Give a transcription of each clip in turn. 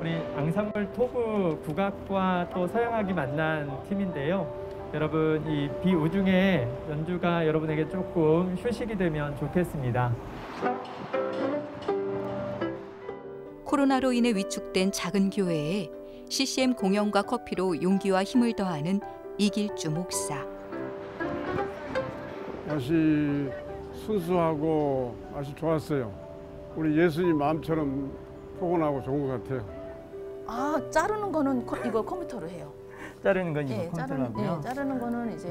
우리 앙상블 토브 국악과 또 서양악이 만난 팀인데요. 여러분 이 비우중에 연주가 여러분에게 조금 휴식이 되면 좋겠습니다. 코로나로 인해 위축된 작은 교회에 CCM 공연과 커피로 용기와 힘을 더하는 이길주 목사. 맛이 순수하고 맛이 좋았어요. 우리 예수님 마음처럼 포근하고 좋은 것 같아요. 아, 자르는 거는 이거 컴퓨터로 해요. 자르는 건 이거 예, 컴퓨터로 하고요. 자르는 거는 이제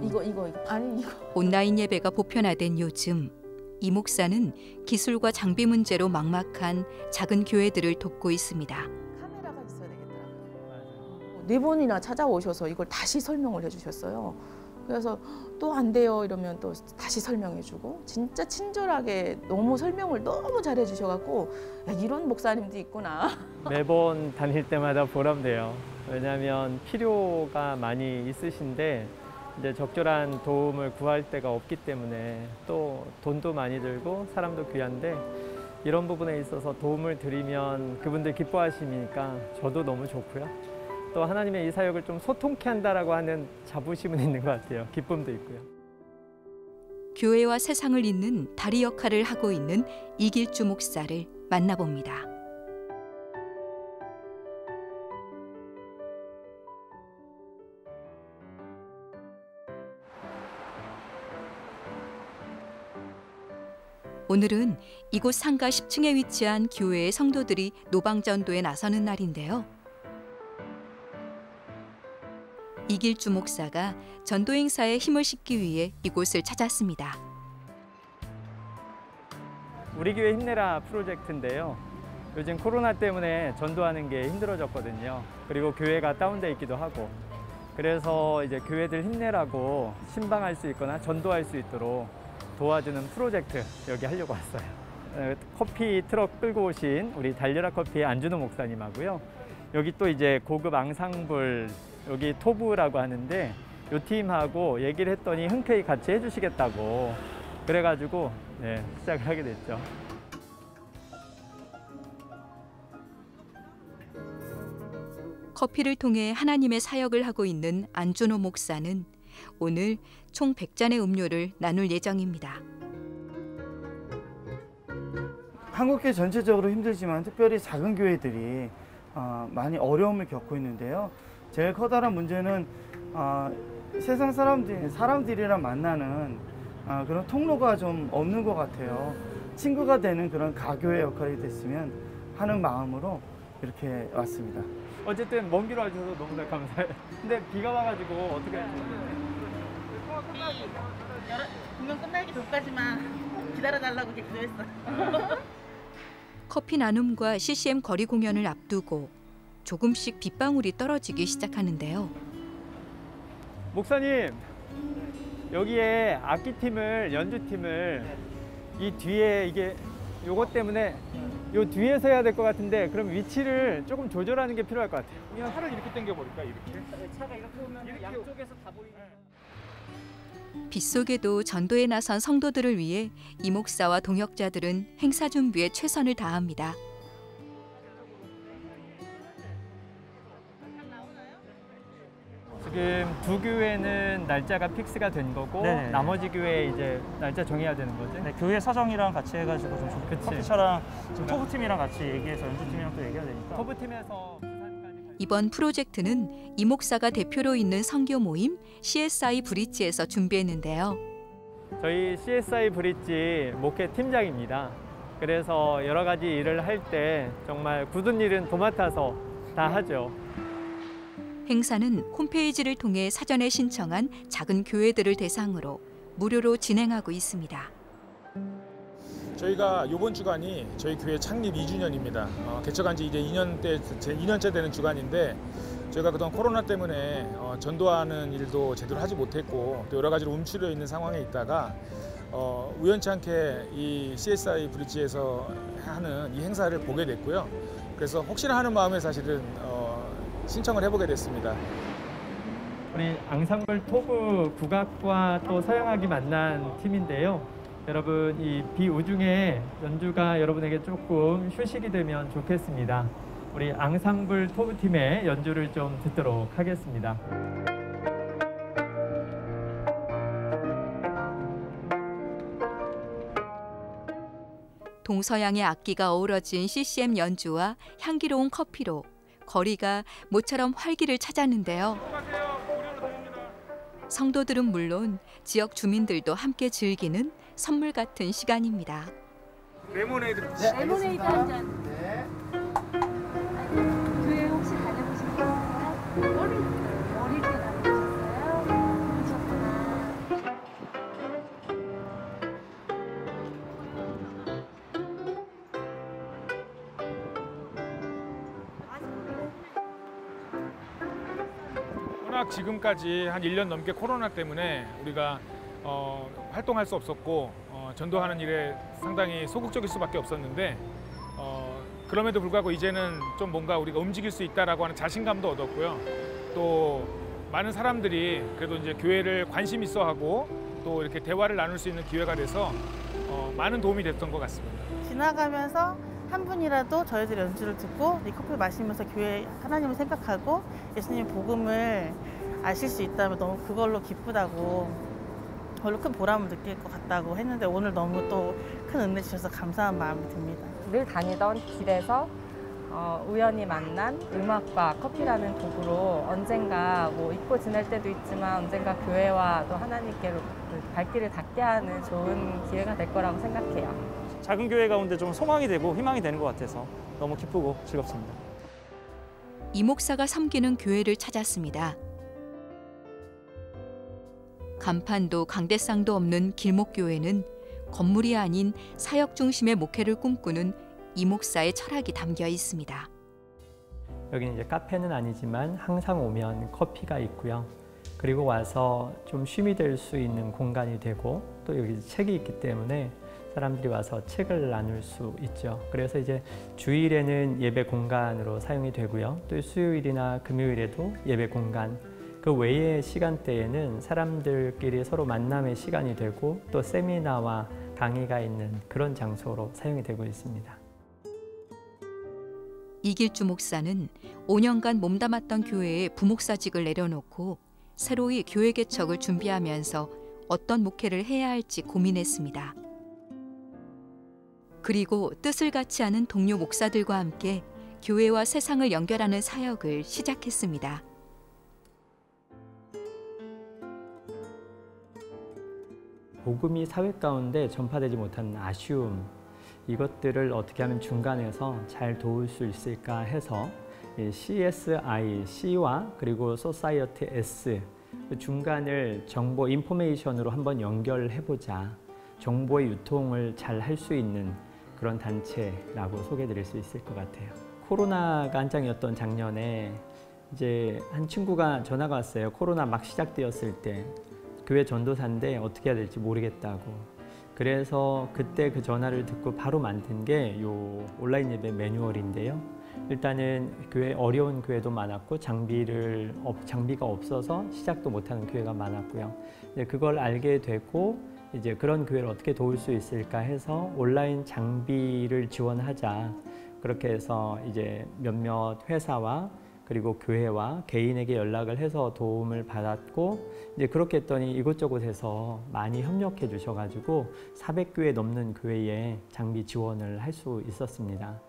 이거 아니 이거. 온라인 예배가 보편화된 요즘 이 목사는 기술과 장비 문제로 막막한 작은 교회들을 돕고 있습니다. 카메라가 있어야 되겠더라고요. 4번이나 찾아오셔서 이걸 다시 설명을 해주셨어요. 그래서 또 안 돼요 이러면 또 다시 설명해주고 진짜 친절하게 너무 설명을 너무 잘해주셔갖고 야, 이런 목사님도 있구나. 매번 다닐 때마다 보람돼요. 왜냐하면 필요가 많이 있으신데 이제 적절한 도움을 구할 데가 없기 때문에 또 돈도 많이 들고 사람도 귀한데 이런 부분에 있어서 도움을 드리면 그분들 기뻐하시니까 저도 너무 좋고요. 또 하나님의 이 사역을 좀 소통케 한다라고 하는 자부심은 있는 것 같아요. 기쁨도 있고요. 교회와 세상을 잇는 다리 역할을 하고 있는 이길주 목사를 만나봅니다. 오늘은 이곳 상가 10층에 위치한 교회의 성도들이 노방전도에 나서는 날인데요. 이길주 목사가 전도 행사에 힘을 싣기 위해 이곳을 찾았습니다. 우리 교회 힘내라 프로젝트인데요. 요즘 코로나 때문에 전도하는 게 힘들어졌거든요. 그리고 교회가 다운돼 있기도 하고. 그래서 이제 교회들 힘내라고 신방할 수 있거나 전도할 수 있도록 도와주는 프로젝트 여기 하려고 왔어요. 커피 트럭 끌고 오신 우리 달려라 커피의 안준호 목사님하고요. 여기 또 이제 고급 앙상블 여기 토브라고 하는데 이 팀하고 얘기를 했더니 흔쾌히 같이 해주시겠다고 그래가지고 시작을 하게 됐죠. 커피를 통해 하나님의 사역을 하고 있는 안준호 목사는 오늘 총 100잔의 음료를 나눌 예정입니다. 한국교회 전체적으로 힘들지만 특별히 작은 교회들이 많이 어려움을 겪고 있는데요. 제일 커다란 문제는 세상 사람들이랑 만나는 그런 통로가 좀 없는 것 같아요. 친구가 되는 그런 가교의 역할이 됐으면 하는 마음으로 이렇게 왔습니다. 어쨌든 먼 길 와주셔서 너무나 감사해요. 근데 비가 와가지고 어떻게 할지 공연 끝나기 전까지만 기다려달라고 기도했어. 커피 나눔과 CCM 거리 공연을 앞두고 조금씩 빗방울이 떨어지기 시작하는데요. 목사님, 여기에 악기팀을, 연주팀을 이 뒤에 이게 요것 때문에 요 뒤에서 해야 될 것 같은데 그럼 위치를 조금 조절하는 게 필요할 것 같아요. 그냥 차를 이렇게 당겨버릴까? 이렇게? 차가 이렇게 오면 양쪽에서 다 보이는. 빗속에도 전도에 나선 성도들을 위해 이 목사와 동역자들은 행사 준비에 최선을 다합니다. 지금 두 교회는 날짜가 픽스가 된 거고 네네. 나머지 교회 이제 날짜 정해야 되는 거지? 네, 교회 사정이랑 같이 해가지고 좀 그치. 커피차랑 지금 토브팀이랑 같이 얘기해서 연주팀이랑 또 얘기해야 되니까. 터브팀에서 부산까지 이번 프로젝트는 이 목사가 대표로 있는 선교 모임 CSI 브릿지에서 준비했는데요. 저희 CSI 브릿지 목회 팀장입니다. 그래서 여러 가지 일을 할 때 정말 굳은 일은 도맡아서 다 하죠. 행사는 홈페이지를 통해 사전에 신청한 작은 교회들을 대상으로 무료로 진행하고 있습니다. 저희가 이번 주간이 저희 교회 창립 2주년입니다. 개척한 지 이제 2년째 되는 주간인데 저희가 그동안 코로나 때문에 전도하는 일도 제대로 하지 못했고 또 여러 가지로 움츠려 있는 상황에 있다가 우연치 않게 이 CSI 브릿지에서 하는 이 행사를 보게 됐고요. 그래서 혹시나 하는 마음에 사실은 신청을 해보게 됐습니다. 우리 앙상블 토브 국악과 또 서양악이 만난 팀인데요. 여러분 이 비우중에 연주가 여러분에게 조금 휴식이 되면 좋겠습니다. 우리 앙상블 토브팀의 연주를 좀 듣도록 하겠습니다. 동서양의 악기가 어우러진 CCM 연주와 향기로운 커피로 거리가 모처럼 활기를 찾았는데요. 성도들은 물론 지역 주민들도 함께 즐기는 선물 같은 시간입니다. 레모네이드. 레모네이드 한 잔. 교회 혹시 다녀보신 적 있어요? 어릴 때 다녀보셨어요? 그러셨구나. 워낙 지금까지 한 1년 넘게 코로나 때문에 우리가 활동할 수 없었고 전도하는 일에 상당히 소극적일 수밖에 없었는데 그럼에도 불구하고 이제는 좀 뭔가 우리가 움직일 수 있다라고 하는 자신감도 얻었고요. 또 많은 사람들이 그래도 이제 교회를 관심 있어 하고 또 이렇게 대화를 나눌 수 있는 기회가 돼서 많은 도움이 됐던 것 같습니다. 지나가면서 한 분이라도 저희들 연주를 듣고 이 커피 마시면서 교회 하나님을 생각하고 예수님 복음을 아실 수 있다면 너무 그걸로 기쁘다고 별로 큰 보람을 느낄 것 같다고 했는데 오늘 너무 또 큰 은혜 주셔서 감사한 마음이 듭니다. 늘 다니던 길에서 우연히 만난 음악과 커피라는 도구로 언젠가 뭐 잊고 지낼 때도 있지만 언젠가 교회와 또 하나님께로 발길을 닿게 하는 좋은 기회가 될 거라고 생각해요. 작은 교회 가운데 좀 소망이 되고 희망이 되는 것 같아서 너무 기쁘고 즐겁습니다. 이 목사가 섬기는 교회를 찾았습니다. 간판도 강대상도 없는 길목교회는 건물이 아닌 사역 중심의 목회를 꿈꾸는 이 목사의 철학이 담겨 있습니다. 여기는 이제 카페는 아니지만 항상 오면 커피가 있고요. 그리고 와서 좀 쉼이 될 수 있는 공간이 되고 또 여기 책이 있기 때문에 사람들이 와서 책을 나눌 수 있죠. 그래서 이제 주일에는 예배 공간으로 사용이 되고요. 또 수요일이나 금요일에도 예배 공간, 그 외의 시간대에는 사람들끼리 서로 만남의 시간이 되고 또 세미나와 강의가 있는 그런 장소로 사용이 되고 있습니다. 이길주 목사는 5년간 몸담았던 교회에 부목사직을 내려놓고 새로이 교회 개척을 준비하면서 어떤 목회를 해야 할지 고민했습니다. 그리고 뜻을 같이 하는 동료 목사들과 함께 교회와 세상을 연결하는 사역을 시작했습니다. 복음이 사회 가운데 전파되지 못한 아쉬움, 이것들을 어떻게 하면 중간에서 잘 도울 수 있을까 해서 CSI, C와 그리고 Society S, 그 중간을 정보, 인포메이션으로 한번 연결해보자. 정보의 유통을 잘 할 수 있는 그런 단체라고 소개드릴 수 있을 것 같아요. 코로나가 한창이었던 작년에 이제 한 친구가 전화가 왔어요. 코로나 막 시작되었을 때 교회 전도사인데 어떻게 해야 될지 모르겠다고. 그래서 그때 그 전화를 듣고 바로 만든 게 요 온라인 예배 매뉴얼인데요. 일단은 교회 어려운 교회도 많았고 장비가 없어서 시작도 못하는 교회가 많았고요. 이제 그걸 알게 되고 이제 그런 교회를 어떻게 도울 수 있을까 해서 온라인 장비를 지원하자. 그렇게 해서 이제 몇몇 회사와 그리고 교회와 개인에게 연락을 해서 도움을 받았고 이제 그렇게 했더니 이곳저곳에서 많이 협력해 주셔가지고 400교회 넘는 교회에 장비 지원을 할 수 있었습니다.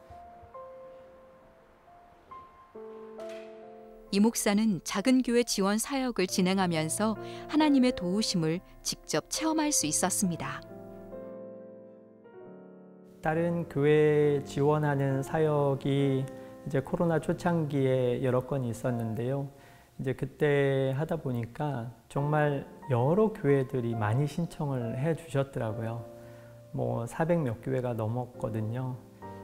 이 목사는 작은 교회 지원 사역을 진행하면서 하나님의 도우심을 직접 체험할 수 있었습니다. 다른 교회 지원하는 사역이 이제 코로나 초창기에 여러 건 있었는데요. 이제 그때 하다 보니까 정말 여러 교회들이 많이 신청을 해 주셨더라고요. 뭐 400몇 교회가 넘었거든요.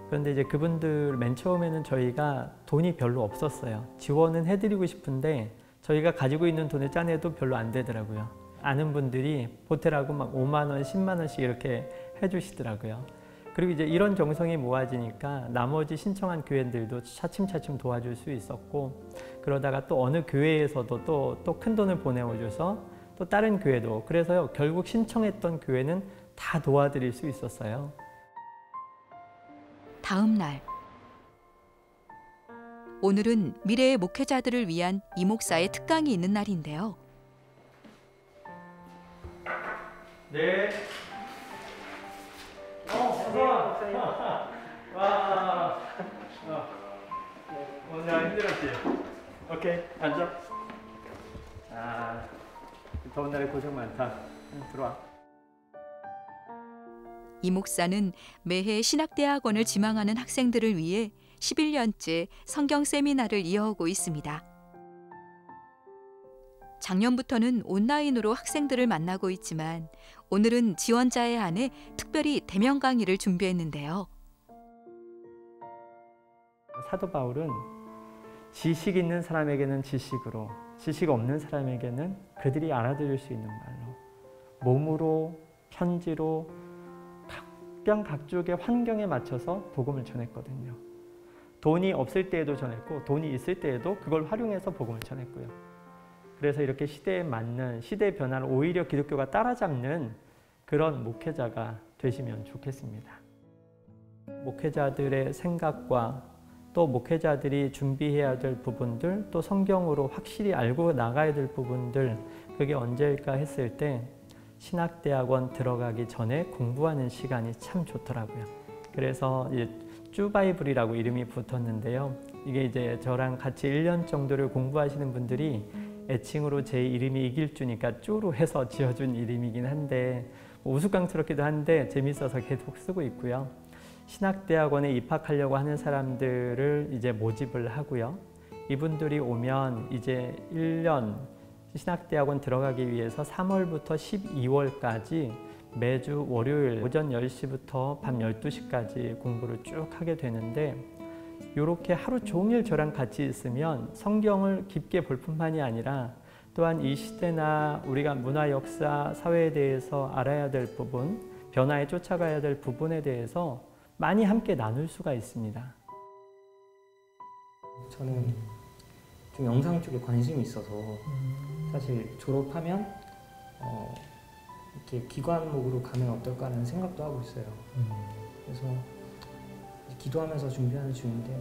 그런데 이제 그분들 맨 처음에는 저희가 돈이 별로 없었어요. 지원은 해드리고 싶은데 저희가 가지고 있는 돈을 짜내도 별로 안 되더라고요. 아는 분들이 보태라고 막 5만 원, 10만 원씩 이렇게 해주시더라고요. 그리고 이제 이런 정성이 모아지니까 나머지 신청한 교회들도 차츰차츰 도와줄 수 있었고 그러다가 또 어느 교회에서도 또 큰 돈을 보내줘서 또 다른 교회도 그래서요 결국 신청했던 교회는 다 도와드릴 수 있었어요. 다음 날 오늘은 미래의 목회자들을 위한 이 목사의 특강이 있는 날인데요. 네. 어서 와. 오늘 힘들었지? 오케이, 앉아. 더운 날에 고생 많다. 들어와. 이 목사는 매해 신학대학원을 지망하는 학생들을 위해 11년째 성경 세미나를 이어오고 있습니다. 작년부터는 온라인으로 학생들을 만나고 있지만 오늘은 지원자에 한해 특별히 대면 강의를 준비했는데요. 사도 바울은 지식 있는 사람에게는 지식으로, 지식 없는 사람에게는 그들이 알아들을 수 있는 말로, 몸으로, 편지로 각종의 환경에 맞춰서 복음을 전했거든요. 돈이 없을 때에도 전했고 돈이 있을 때에도 그걸 활용해서 복음을 전했고요. 그래서 이렇게 시대에 맞는, 시대의 변화를 오히려 기독교가 따라잡는 그런 목회자가 되시면 좋겠습니다. 목회자들의 생각과 또 목회자들이 준비해야 될 부분들, 또 성경으로 확실히 알고 나가야 될 부분들, 그게 언제일까 했을 때 신학대학원 들어가기 전에 공부하는 시간이 참 좋더라고요. 그래서 이제 쭈바이블이라고 이름이 붙었는데요. 이게 이제 저랑 같이 1년 정도를 공부하시는 분들이 애칭으로 제 이름이 이길주니까 쭈로 해서 지어준 이름이긴 한데 우스꽝스럽기도 한데 재밌어서 계속 쓰고 있고요. 신학대학원에 입학하려고 하는 사람들을 이제 모집을 하고요. 이분들이 오면 이제 1년 신학대학원 들어가기 위해서 3월부터 12월까지 매주 월요일 오전 10시부터 밤 12시까지 공부를 쭉 하게 되는데 이렇게 하루 종일 저랑 같이 있으면 성경을 깊게 볼 뿐만이 아니라 또한 이 시대나 우리가 문화, 역사, 사회에 대해서 알아야 될 부분, 변화에 쫓아가야 될 부분에 대해서 많이 함께 나눌 수가 있습니다. 저는 좀 영상 쪽에 관심이 있어서 사실 졸업하면 이렇게 기관목으로 가면 어떨까라는 생각도 하고 있어요. 그래서 기도하면서 준비하는 중인데.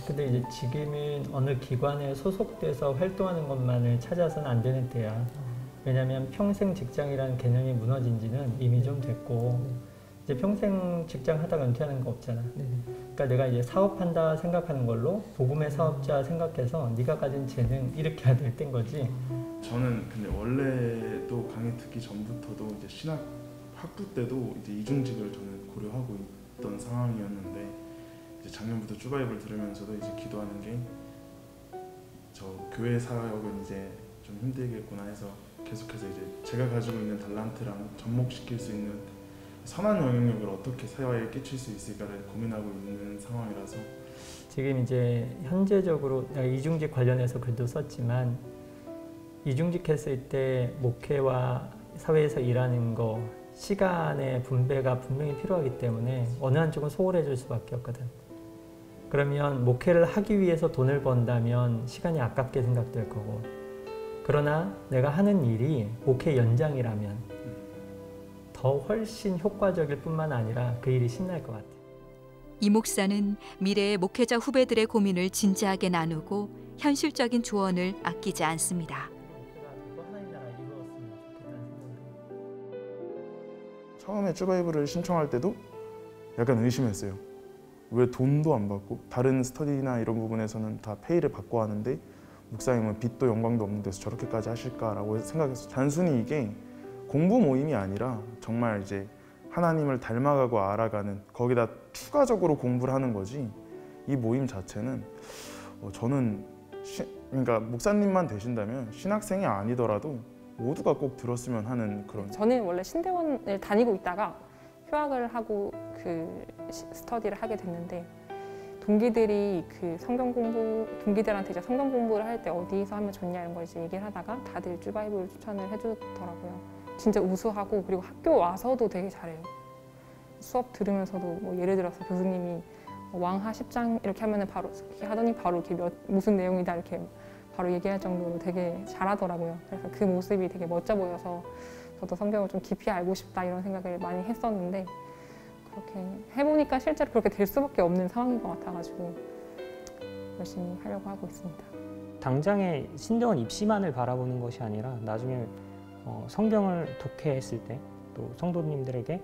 근데 이제 지금은 어느 기관에 소속돼서 활동하는 것만을 찾아서는 안 되는 때야. 왜냐하면 평생 직장이라는 개념이 무너진 지는 이미 좀 됐고 이제 평생 직장 하다가 은퇴하는 거 없잖아. 그러니까 내가 이제 사업한다 생각하는 걸로 복음의 사업자 생각해서 네가 가진 재능 이렇게 해야 될 때인 거지. 저는 근데 원래도 강의 듣기 전부터도 이제 신학 학부 때도 이제 이중직을 저는 고려하고 있던 상황이었는데 이제 작년부터 쭈바이블 들으면서도 이제 기도하는 게 저 교회 사역은 이제 좀 힘들겠구나 해서 계속해서 이제 제가 가지고 있는 달란트랑 접목시킬 수 있는 선한 영향력을 어떻게 사회에 끼칠 수 있을까를 고민하고 있는 상황이라서 지금 이제 현재적으로 내가 이중직 관련해서 글도 썼지만 이중직 했을 때 목회와 사회에서 일하는 거 시간의 분배가 분명히 필요하기 때문에 어느 한쪽은 소홀해 줄 수밖에 없거든. 그러면 목회를 하기 위해서 돈을 번다면 시간이 아깝게 생각될 거고 그러나 내가 하는 일이 목회 연장이라면 더 훨씬 효과적일 뿐만 아니라 그 일이 신날 것 같아요. 이 목사는 미래의 목회자 후배들의 고민을 진지하게 나누고 현실적인 조언을 아끼지 않습니다. 처음에 쭈바이블을 신청할 때도 약간 의심했어요. 왜 돈도 안 받고 다른 스터디나 이런 부분에서는 다 페이를 받고 하는데 목사님은 빚도 영광도 없는 데서 저렇게까지 하실까라고 생각했어요. 단순히 이게 공부 모임이 아니라 정말 이제 하나님을 닮아가고 알아가는 거기다 추가적으로 공부를 하는 거지 이 모임 자체는 저는 그러니까 목사님만 되신다면 신학생이 아니더라도 모두가 꼭 들었으면 하는 그런. 저는 원래 신대원을 다니고 있다가 휴학을 하고 그 스터디를 하게 됐는데 동기들이 그 성경 공부 동기들한테 이제 성경 공부를 할 때 어디서 하면 좋냐 이런 걸 이제 얘기를 하다가 다들 쭈바이블 추천을 해주더라고요. 진짜 우수하고 그리고 학교 와서도 되게 잘해요. 수업 들으면서도 뭐 예를 들어서 교수님이 왕하 10장 이렇게 하면은 바로 이렇게 하더니 바로 이렇게 무슨 내용이다 이렇게 바로 얘기할 정도로 되게 잘하더라고요. 그래서 그 모습이 되게 멋져 보여서 저도 성경을 좀 깊이 알고 싶다 이런 생각을 많이 했었는데 그렇게 해보니까 실제로 그렇게 될 수밖에 없는 상황인 것 같아가지고 열심히 하려고 하고 있습니다. 당장의 신령한 입시만을 바라보는 것이 아니라 나중에 성경을 독해했을 때 또 성도님들에게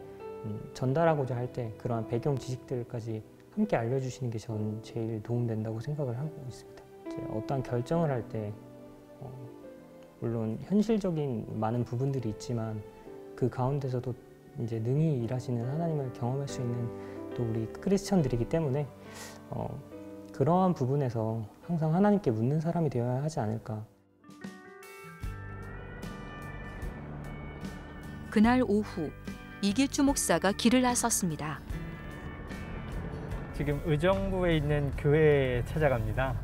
전달하고자 할 때 그러한 배경 지식들까지 함께 알려주시는 게 저는 제일 도움된다고 생각을 하고 있습니다. 이제 어떠한 결정을 할 때 물론 현실적인 많은 부분들이 있지만 그 가운데서도 이제 능히 일하시는 하나님을 경험할 수 있는 또 우리 크리스천들이기 때문에 그러한 부분에서 항상 하나님께 묻는 사람이 되어야 하지 않을까. 그날 오후 이길주 목사가 길을 나섰습니다. 지금 의정부에 있는 교회에 찾아갑니다.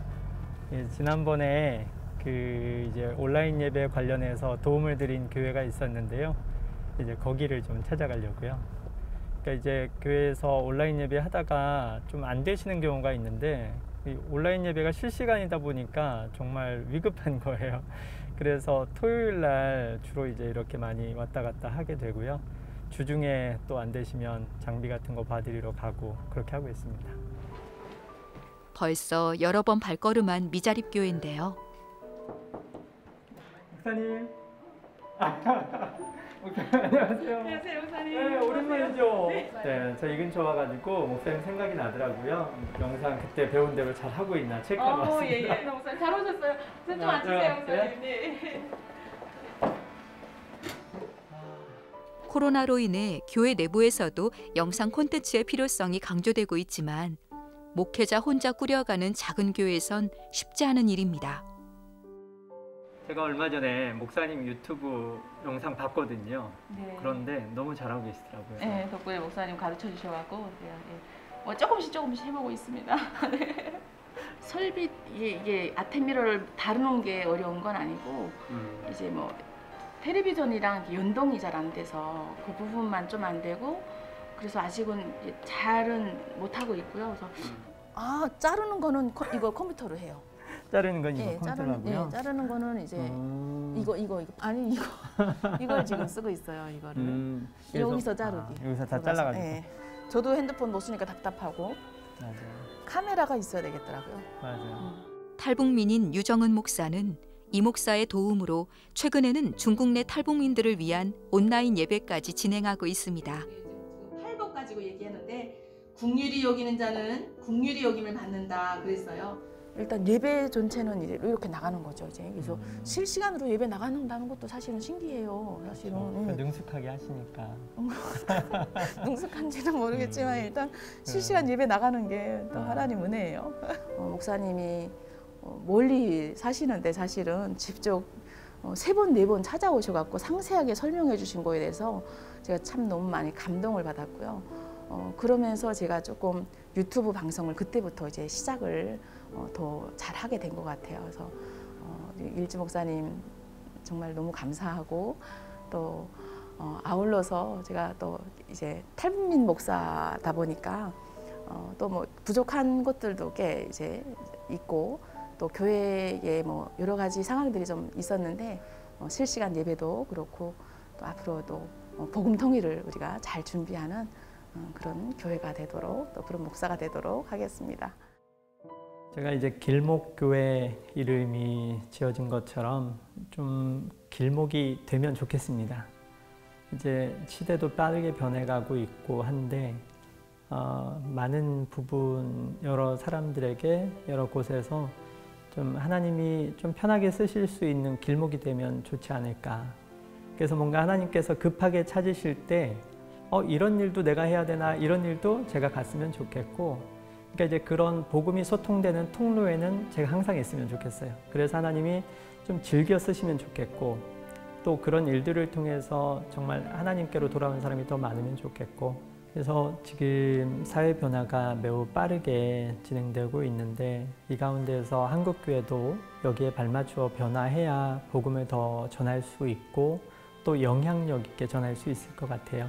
예, 지난번에 이제 온라인 예배 관련해서 도움을 드린 교회가 있었는데요. 이제 거기를 좀 찾아가려고요. 그러니까 이제 교회에서 온라인 예배 하다가 좀 안 되시는 경우가 있는데 이 온라인 예배가 실시간이다 보니까 정말 위급한 거예요. 그래서 토요일 날 주로 이제 이렇게 많이 왔다 갔다 하게 되고요. 주중에 또 안 되시면 장비 같은 거 봐드리러 가고 그렇게 하고 있습니다. 벌써 여러 번 발걸음한 미자립 교회인데요. 목사님. 안녕하세요. 안녕하세요, 목사님. 네, 오랜만이죠. 네, 저 이 근처 와가지고 목사님 생각이 나더라고요. 영상 그때 배운 대로 잘 하고 있나 체크하러 왔습니다. 예. 목사님 잘 오셨어요. 좀 앉으세요, 목사님. 네. 코로나로 인해 교회 내부에서도 영상 콘텐츠의 필요성이 강조되고 있지만 목회자 혼자 꾸려가는 작은 교회에선 쉽지 않은 일입니다. 제가 얼마 전에 목사님 유튜브 영상 봤거든요. 네. 그런데 너무 잘하고 계시더라고요. 네, 덕분에 목사님 가르쳐 주셔갖고 뭐 조금씩 해보고 있습니다. 설비 이게 아테미러를 다루는 게 어려운 건 아니고 이제 뭐 텔레비전이랑 연동이 잘 안 돼서 그 부분만 좀 안 되고 그래서 아직은 잘은 못 하고 있고요. 그래서 자르는 거는 이거 컴퓨터로 해요. 자르는 건 이거 컴퓨터로 하고요. 자르는 거는 이제 이거 아니 이걸 지금 쓰고 있어요. 이거를 여기서 자르기. 여기서 다 잘라가지고. 네. 저도 핸드폰 못 쓰니까 답답하고. 맞아요. 카메라가 있어야 되겠더라고요. 맞아요. 탈북민인 유정은 목사는 이 목사의 도움으로 최근에는 중국 내 탈북민들을 위한 온라인 예배까지 진행하고 있습니다. 팔복 가지고 얘기하는데 국률이 여기는 자는 국률이 여김을 받는다 그랬어요. 일단 예배 전체는 이렇게 나가는 거죠. 이제 그래서 실시간으로 예배 나간다는 것도 사실은 신기해요. 사실은 능숙하게 하시니까. 능숙한지는 모르겠지만 일단 실시간 예배 나가는 게 또 하나님 은혜예요. 목사님이 멀리 사시는데 사실은 직접 3번, 4번 찾아오셔갖고 상세하게 설명해 주신 거에 대해서 제가 참 너무 많이 감동을 받았고요. 그러면서 제가 조금 유튜브 방송을 그때부터 이제 시작을 더 잘하게 된 것 같아요. 그래서 일주 목사님 정말 너무 감사하고 또 아울러서 제가 또 이제 탈북민 목사다 보니까 또 뭐 부족한 것들도 꽤 이제 있고 또 교회에 뭐 여러 가지 상황들이 좀 있었는데 실시간 예배도 그렇고 또 앞으로도 복음 통일을 우리가 잘 준비하는 그런 교회가 되도록 또 그런 목사가 되도록 하겠습니다. 제가 이제 길목교회 이름이 지어진 것처럼 좀 길목이 되면 좋겠습니다. 이제 시대도 빠르게 변해가고 있고 한데 많은 부분 여러 사람들에게 여러 곳에서 좀 하나님이 좀 편하게 쓰실 수 있는 길목이 되면 좋지 않을까. 그래서 뭔가 하나님께서 급하게 찾으실 때 이런 일도 내가 해야 되나 이런 일도 제가 갔으면 좋겠고 그러니까 이제 그런 복음이 소통되는 통로에는 제가 항상 있으면 좋겠어요. 그래서 하나님이 좀 즐겨 쓰시면 좋겠고 또 그런 일들을 통해서 정말 하나님께로 돌아온 사람이 더 많으면 좋겠고 그래서 지금 사회 변화가 매우 빠르게 진행되고 있는데 이 가운데에서 한국교회도 여기에 발맞추어 변화해야 복음을 더 전할 수 있고 또 영향력 있게 전할 수 있을 것 같아요.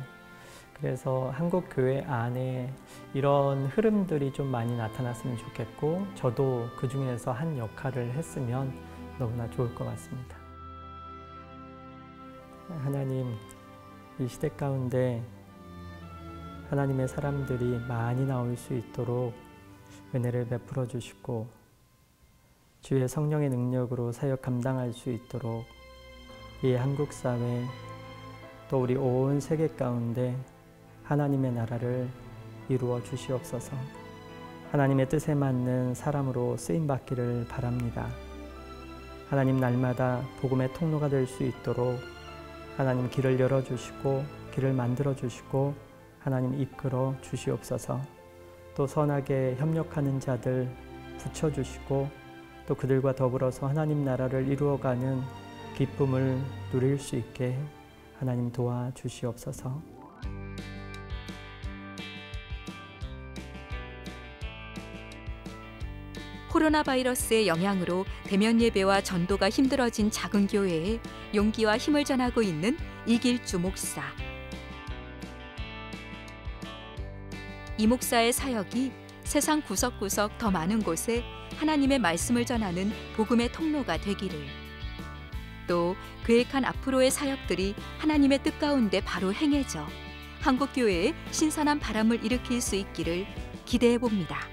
그래서 한국교회 안에 이런 흐름들이 좀 많이 나타났으면 좋겠고 저도 그 중에서 한 역할을 했으면 너무나 좋을 것 같습니다. 하나님, 이 시대 가운데 하나님의 사람들이 많이 나올 수 있도록 은혜를 베풀어 주시고 주의 성령의 능력으로 사역 감당할 수 있도록 이 한국 사회 또 우리 온 세계 가운데 하나님의 나라를 이루어 주시옵소서. 하나님의 뜻에 맞는 사람으로 쓰임 받기를 바랍니다. 하나님 날마다 복음의 통로가 될 수 있도록 하나님 길을 열어주시고 길을 만들어주시고 하나님 이끌어 주시옵소서. 또 선하게 협력하는 자들 붙여주시고 또 그들과 더불어서 하나님 나라를 이루어가는 기쁨을 누릴 수 있게 하나님 도와주시옵소서. 코로나 바이러스의 영향으로 대면 예배와 전도가 힘들어진 작은 교회에 용기와 힘을 전하고 있는 이길주 목사. 이 목사의 사역이 세상 구석구석 더 많은 곳에 하나님의 말씀을 전하는 복음의 통로가 되기를, 또 계획한 앞으로의 사역들이 하나님의 뜻 가운데 바로 행해져 한국 교회에 신선한 바람을 일으킬 수 있기를 기대해 봅니다.